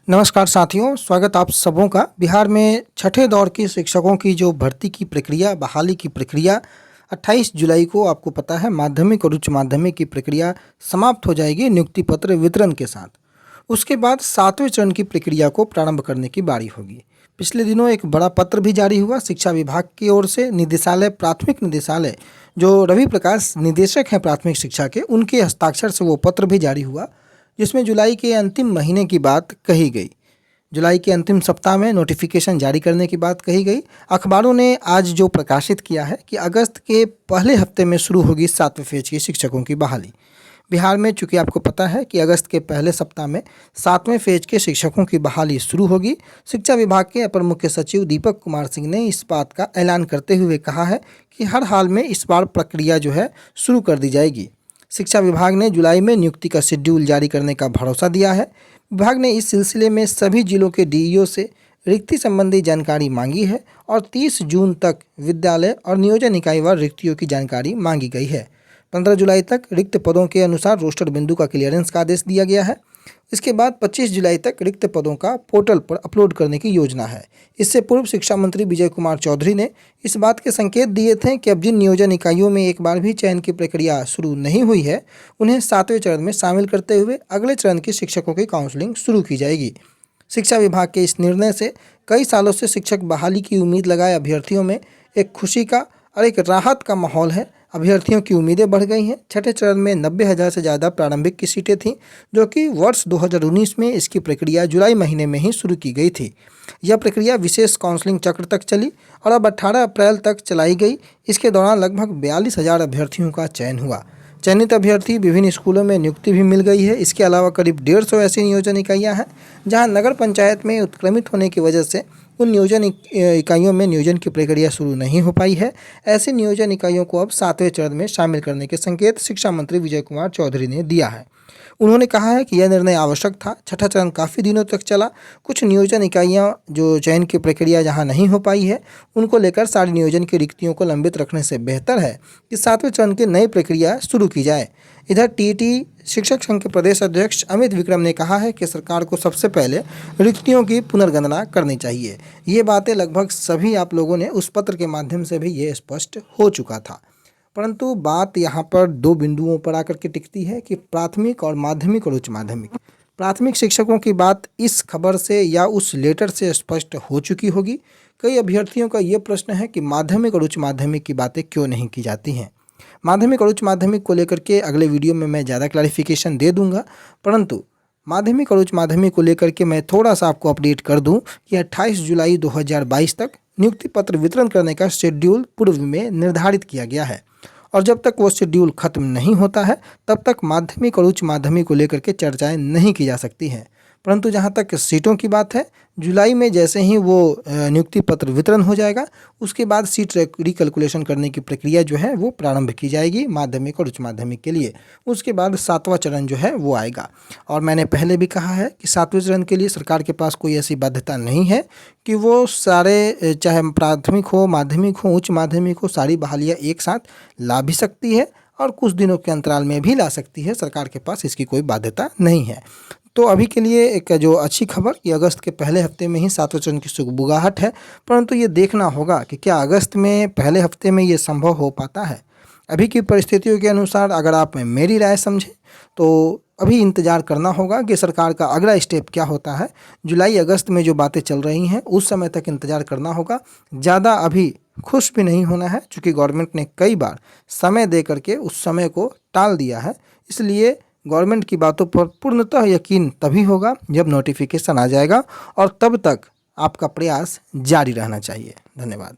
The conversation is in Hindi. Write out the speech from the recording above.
नमस्कार साथियों, स्वागत आप सबों का। बिहार में छठे दौर की शिक्षकों की जो भर्ती की प्रक्रिया, बहाली की प्रक्रिया 28 जुलाई को आपको पता है माध्यमिक और उच्च माध्यमिक की प्रक्रिया समाप्त हो जाएगी नियुक्ति पत्र वितरण के साथ। उसके बाद 7वें चरण की प्रक्रिया को प्रारंभ करने की बारी होगी। पिछले दिनों एक बड़ा पत्र भी जारी हुआ शिक्षा विभाग की ओर से। निदेशालय, प्राथमिक निदेशालय जो रवि प्रकाश निदेशक हैं प्राथमिक शिक्षा के, उनके हस्ताक्षर से वो पत्र भी जारी हुआ जिसमें जुलाई के अंतिम महीने की बात कही गई। जुलाई के अंतिम सप्ताह में नोटिफिकेशन जारी करने की बात कही गई। अखबारों ने आज जो प्रकाशित किया है कि अगस्त के पहले हफ्ते में शुरू होगी 7वें फेज की शिक्षकों की बहाली। बिहार में चूंकि आपको पता है कि अगस्त के पहले सप्ताह में 7वें फेज के शिक्षकों की बहाली शुरू होगी। शिक्षा विभाग के अपर मुख्य सचिव दीपक कुमार सिंह ने इस बात का ऐलान करते हुए कहा है कि हर हाल में इस बार प्रक्रिया जो है शुरू कर दी जाएगी। शिक्षा विभाग ने जुलाई में नियुक्ति का शेड्यूल जारी करने का भरोसा दिया है। विभाग ने इस सिलसिले में सभी जिलों के डीईओ से रिक्ति संबंधी जानकारी मांगी है और 30 जून तक विद्यालय और नियोजन इकाईवार रिक्तियों की जानकारी मांगी गई है। 15 जुलाई तक रिक्त पदों के अनुसार रोस्टर बिंदु का क्लियरेंस का आदेश दिया गया है। इसके बाद 25 जुलाई तक रिक्त पदों का पोर्टल पर अपलोड करने की योजना है। इससे पूर्व शिक्षा मंत्री विजय कुमार चौधरी ने इस बात के संकेत दिए थे कि अब जिन नियोजन इकाइयों में एक बार भी चयन की प्रक्रिया शुरू नहीं हुई है, उन्हें 7वें चरण में शामिल करते हुए अगले चरण के शिक्षकों की काउंसलिंग शुरू की जाएगी। शिक्षा विभाग के इस निर्णय से कई सालों से शिक्षक बहाली की उम्मीद लगाए अभ्यर्थियों में एक खुशी का और एक राहत का माहौल है। अभ्यर्थियों की उम्मीदें बढ़ गई हैं। छठे चरण में 90,000 से ज़्यादा प्रारंभिक की सीटें थीं, जो कि वर्ष 2019 में इसकी प्रक्रिया जुलाई महीने में ही शुरू की गई थी। यह प्रक्रिया विशेष काउंसलिंग चक्र तक चली और अब 18 अप्रैल तक चलाई गई। इसके दौरान लगभग 42,000 अभ्यर्थियों का चयन हुआ। चयनित अभ्यर्थी विभिन्न स्कूलों में नियुक्ति भी मिल गई है। इसके अलावा करीब 150 ऐसी नियोजन इकाइयाँ हैं जहाँ नगर पंचायत में उत्क्रमित होने की वजह से उन नियोजन इकाइयों में नियोजन की प्रक्रिया शुरू नहीं हो पाई है। ऐसी नियोजन इकाइयों को अब 7वें चरण में शामिल करने के संकेत शिक्षा मंत्री विजय कुमार चौधरी ने दिया है। उन्होंने कहा है कि यह निर्णय आवश्यक था। छठा चरण काफ़ी दिनों तक चला। कुछ नियोजन इकाइयां जो चयन की प्रक्रिया जहां नहीं हो पाई है, उनको लेकर सारी नियोजन की रिक्तियों को लंबित रखने से बेहतर है कि 7वें चरण की नई प्रक्रिया शुरू की जाए। इधर टीईटी शिक्षक संघ के प्रदेश अध्यक्ष अमित विक्रम ने कहा है कि सरकार को सबसे पहले रिक्तियों की पुनर्गणना करनी चाहिए। ये बातें लगभग सभी आप लोगों ने उस पत्र के माध्यम से भी ये स्पष्ट हो चुका था। परंतु बात यहाँ पर दो बिंदुओं पर आकर के टिकती है कि प्राथमिक और माध्यमिक और उच्च माध्यमिक। प्राथमिक शिक्षकों की बात इस खबर से या उस लेटर से स्पष्ट हो चुकी होगी। कई अभ्यर्थियों का ये प्रश्न है कि माध्यमिक और उच्च माध्यमिक की बातें क्यों नहीं की जाती हैं। माध्यमिक और उच्च माध्यमिक को लेकर के अगले वीडियो में मैं ज़्यादा क्लैरिफिकेशन दे दूंगा, परंतु माध्यमिक और उच्च माध्यमिक को लेकर के मैं थोड़ा सा आपको अपडेट कर दूं कि 28 जुलाई 2022 तक नियुक्ति पत्र वितरण करने का शेड्यूल पूर्व में निर्धारित किया गया है और जब तक वो शेड्यूल खत्म नहीं होता है तब तक माध्यमिक और उच्च माध्यमिक को लेकर के चर्चाएं नहीं की जा सकती हैं। परंतु जहां तक सीटों की बात है, जुलाई में जैसे ही वो नियुक्ति पत्र वितरण हो जाएगा, उसके बाद सीट रिकैलकुलेशन करने की प्रक्रिया जो है वो प्रारंभ की जाएगी माध्यमिक और उच्च माध्यमिक के लिए। उसके बाद 7वां चरण जो है वो आएगा। और मैंने पहले भी कहा है कि 7वें चरण के लिए सरकार के पास कोई ऐसी बाध्यता नहीं है कि वो सारे, चाहे प्राथमिक हो, माध्यमिक हो, उच्च माध्यमिक हो, सारी बहालियाँ एक साथ ला भी सकती है और कुछ दिनों के अंतराल में भी ला सकती है। सरकार के पास इसकी कोई बाध्यता नहीं है। तो अभी के लिए एक जो अच्छी खबर कि अगस्त के पहले हफ्ते में ही 7वें चरण की सुगबुगाहट है, परंतु ये देखना होगा कि क्या अगस्त में पहले हफ्ते में ये संभव हो पाता है। अभी की परिस्थितियों के अनुसार अगर आप मेरी राय समझें तो अभी इंतज़ार करना होगा कि सरकार का अगला स्टेप क्या होता है। जुलाई अगस्त में जो बातें चल रही हैं उस समय तक इंतज़ार करना होगा। ज़्यादा अभी खुश भी नहीं होना है, चूँकि गवर्नमेंट ने कई बार समय दे करके उस समय को टाल दिया है। इसलिए गवर्नमेंट की बातों पर पूर्णतः यकीन तभी होगा जब नोटिफिकेशन आ जाएगा और तब तक आपका प्रयास जारी रहना चाहिए। धन्यवाद।